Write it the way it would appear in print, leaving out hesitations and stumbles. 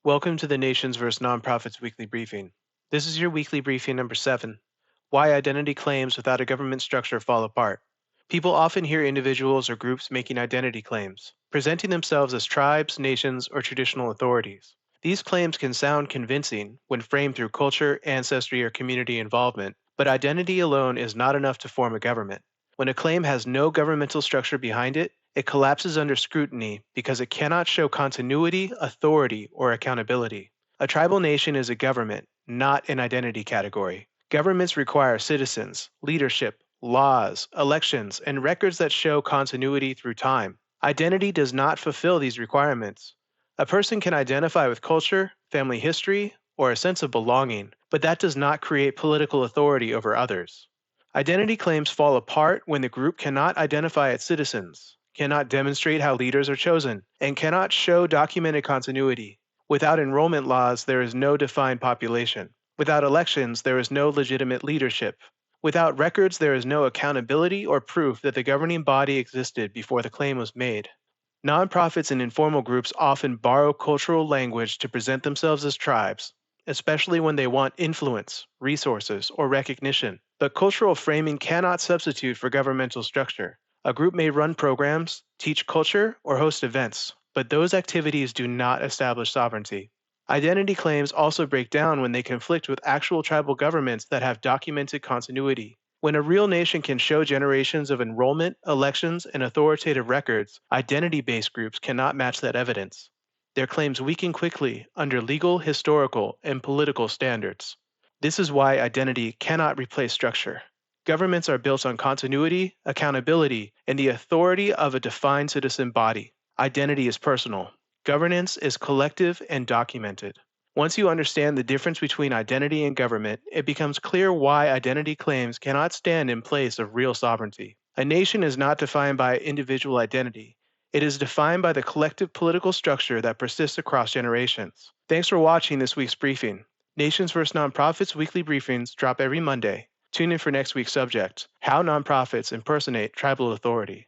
Welcome to the Nations vs. Nonprofits Weekly Briefing. This is your weekly briefing number 7, Why Identity Claims Without a Government Structure Fall Apart. People often hear individuals or groups making identity claims, presenting themselves as tribes, nations, or traditional authorities. These claims can sound convincing when framed through culture, ancestry, or community involvement, but identity alone is not enough to form a government. When a claim has no governmental structure behind it, it collapses under scrutiny because it cannot show continuity, authority, or accountability. A tribal nation is a government, not an identity category. Governments require citizens, leadership, laws, elections, and records that show continuity through time. Identity does not fulfill these requirements. A person can identify with culture, family history, or a sense of belonging, but that does not create political authority over others. Identity claims fall apart when the group cannot identify its citizens, cannot demonstrate how leaders are chosen, and cannot show documented continuity. Without enrollment laws, there is no defined population. Without elections, there is no legitimate leadership. Without records, there is no accountability or proof that the governing body existed before the claim was made. Nonprofits and informal groups often borrow cultural language to present themselves as tribes, especially when they want influence, resources, or recognition. But cultural framing cannot substitute for governmental structure. A group may run programs, teach culture, or host events, but those activities do not establish sovereignty. Identity claims also break down when they conflict with actual tribal governments that have documented continuity. When a real nation can show generations of enrollment, elections, and authoritative records, identity-based groups cannot match that evidence. Their claims weaken quickly under legal, historical, and political standards. This is why identity cannot replace structure. Governments are built on continuity, accountability, and the authority of a defined citizen body. Identity is personal. Governance is collective and documented. Once you understand the difference between identity and government, it becomes clear why identity claims cannot stand in place of real sovereignty. A nation is not defined by individual identity. It is defined by the collective political structure that persists across generations. Thanks for watching this week's briefing. Nations vs. Nonprofits weekly briefings drop every Monday. Tune in for next week's subject, How Nonprofits Impersonate Tribal Authority.